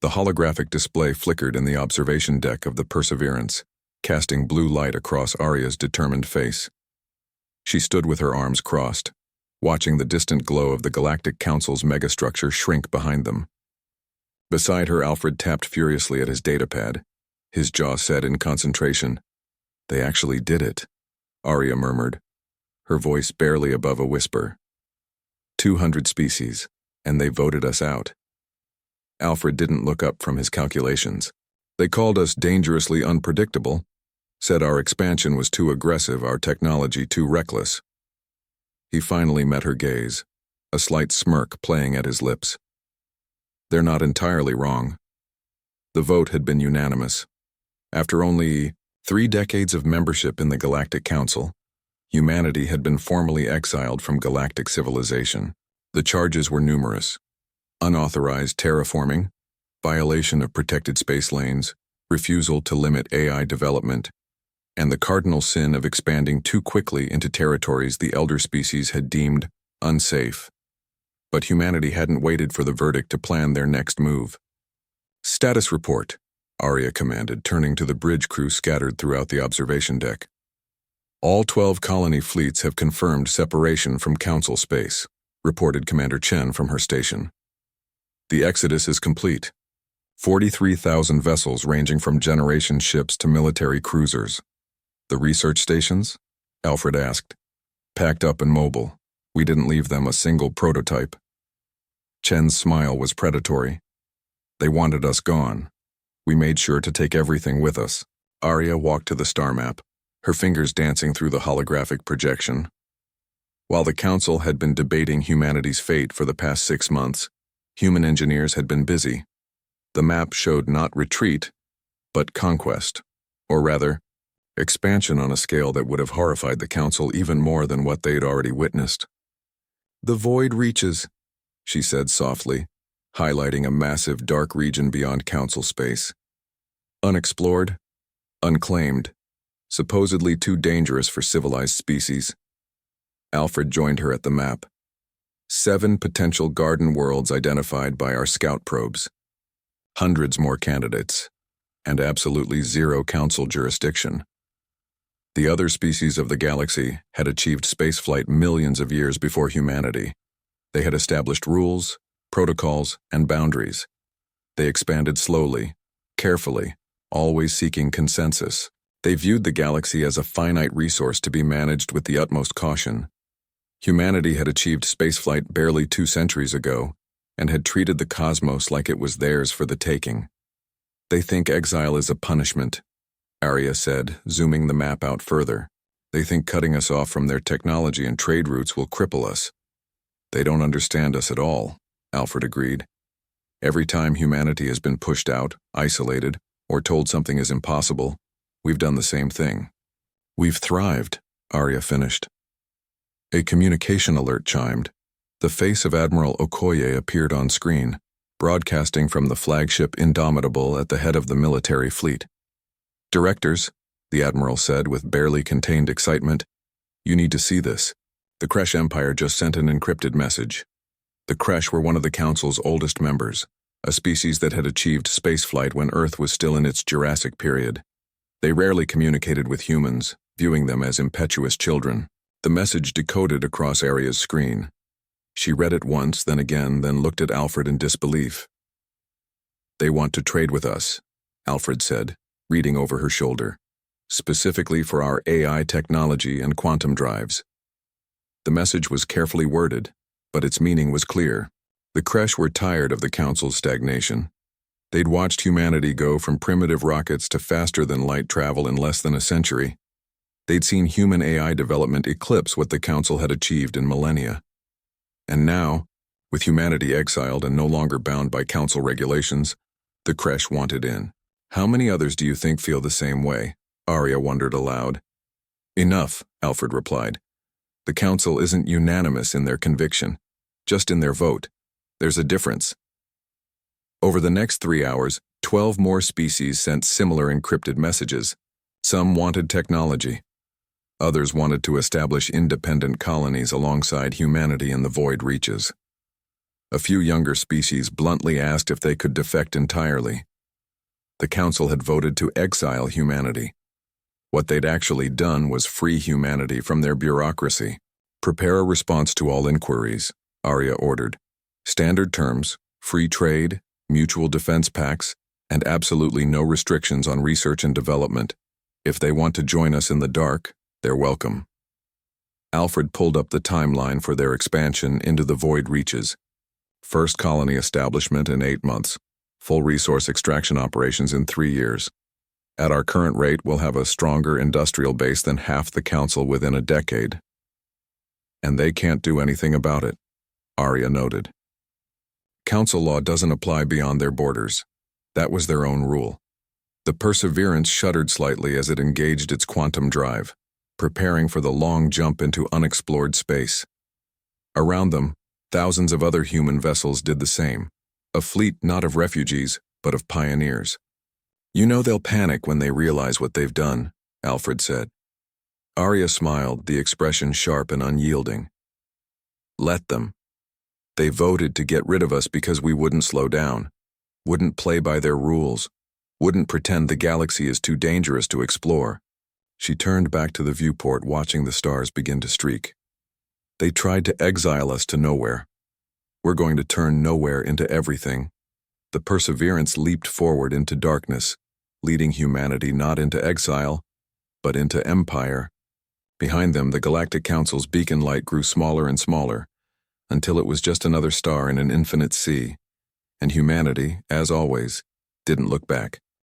The holographic display flickered in the observation deck of the Perseverance, casting blue light across Arya's determined face. She stood with her arms crossed, watching the distant glow of the Galactic Council's megastructure shrink behind them. Beside her, Alfred tapped furiously at his datapad, his jaw set in concentration. "They actually did it," Arya murmured, her voice barely above a whisper. 200 species, and they voted us out. Alfred didn't look up from his calculations. "They called us dangerously unpredictable, said our expansion was too aggressive, our technology too reckless." He finally met her gaze, a slight smirk playing at his lips. "They're not entirely wrong." The vote had been unanimous. After only 3 decades of membership in the Galactic Council, humanity had been formally exiled from galactic civilization. The charges were numerous: unauthorized terraforming, violation of protected space lanes, refusal to limit AI development, and the cardinal sin of expanding too quickly into territories the elder species had deemed unsafe. But humanity hadn't waited for the verdict to plan their next move. "Status report," Arya commanded, turning to the bridge crew scattered throughout the observation deck. "All 12 colony fleets have confirmed separation from Council space," reported Commander Chen from her station. "The exodus is complete. 43,000 vessels ranging from generation ships to military cruisers." "The research stations?" Alfred asked. "Packed up and mobile. We didn't leave them a single prototype." Chen's smile was predatory. "They wanted us gone. We made sure to take everything with us." Arya walked to the star map, her fingers dancing through the holographic projection. While the Council had been debating humanity's fate for the past 6 months, human engineers had been busy. The map showed not retreat, but conquest, or rather, expansion on a scale that would have horrified the Council even more than what they'd already witnessed. "The void reaches," she said softly, highlighting a massive dark region beyond Council space. "Unexplored, unclaimed, supposedly too dangerous for civilized species." Alfred joined her at the map. 7 potential garden worlds identified by our scout probes. Hundreds more candidates, and absolutely 0 Council jurisdiction. The other species of the galaxy had achieved spaceflight millions of years before humanity. They had established rules, protocols, and boundaries. They expanded slowly, carefully, always seeking consensus. They viewed the galaxy as a finite resource to be managed with the utmost caution. Humanity had achieved spaceflight barely 2 centuries ago, and had treated the cosmos like it was theirs for the taking. "They think exile is a punishment," Arya said, zooming the map out further. "They think cutting us off from their technology and trade routes will cripple us." "They don't understand us at all," Alfred agreed. "Every time humanity has been pushed out, isolated, or told something is impossible, we've done the same thing. We've thrived," Arya finished. A communication alert chimed. The face of Admiral Okoye appeared on screen, broadcasting from the flagship Indomitable at the head of the military fleet. "Directors," the Admiral said with barely contained excitement, "you need to see this. The Kresh Empire just sent an encrypted message." The Kresh were one of the Council's oldest members, a species that had achieved spaceflight when Earth was still in its Jurassic period. They rarely communicated with humans, viewing them as impetuous children. The message decoded across Arya's screen. She read it once, then again, then looked at Alfred in disbelief. "They want to trade with us," Alfred said, reading over her shoulder, "specifically for our AI technology and quantum drives." The message was carefully worded, but its meaning was clear. The Kresh were tired of the Council's stagnation. They'd watched humanity go from primitive rockets to faster-than-light travel in less than a century. They'd seen human AI development eclipse what the Council had achieved in millennia. And now, with humanity exiled and no longer bound by Council regulations, the Kresh wanted in. "How many others do you think feel the same way?" Arya wondered aloud. "Enough," Alfred replied. "The Council isn't unanimous in their conviction, just in their vote. There's a difference." Over the next 3 hours, 12 more species sent similar encrypted messages. Some wanted technology. Others wanted to establish independent colonies alongside humanity in the void reaches. A few younger species bluntly asked if they could defect entirely. The council had voted to exile humanity. What they'd actually done was free humanity from their bureaucracy. Prepare a response to all inquiries, Arya ordered. Standard terms, free trade, mutual defense pacts, and absolutely no restrictions on research and development. If they want to join us in the dark, they're welcome. Alfred pulled up the timeline for their expansion into the void reaches. First colony establishment in 8 months. Full resource extraction operations in 3 years. At our current rate, we'll have a stronger industrial base than half the council within a decade. And they can't do anything about it, Arya noted. Council law doesn't apply beyond their borders. That was their own rule. The Perseverance shuddered slightly as it engaged its quantum drive, preparing for the long jump into unexplored space. Around them, thousands of other human vessels did the same, a fleet not of refugees, but of pioneers. You know they'll panic when they realize what they've done, Alfred said. Arya smiled, the expression sharp and unyielding. Let them. They voted to get rid of us because we wouldn't slow down, wouldn't play by their rules, wouldn't pretend the galaxy is too dangerous to explore. She turned back to the viewport, watching the stars begin to streak. They tried to exile us to nowhere. We're going to turn nowhere into everything. The Perseverance leaped forward into darkness, leading humanity not into exile, but into empire. Behind them, the Galactic Council's beacon light grew smaller and smaller, until it was just another star in an infinite sea, and humanity, as always, didn't look back.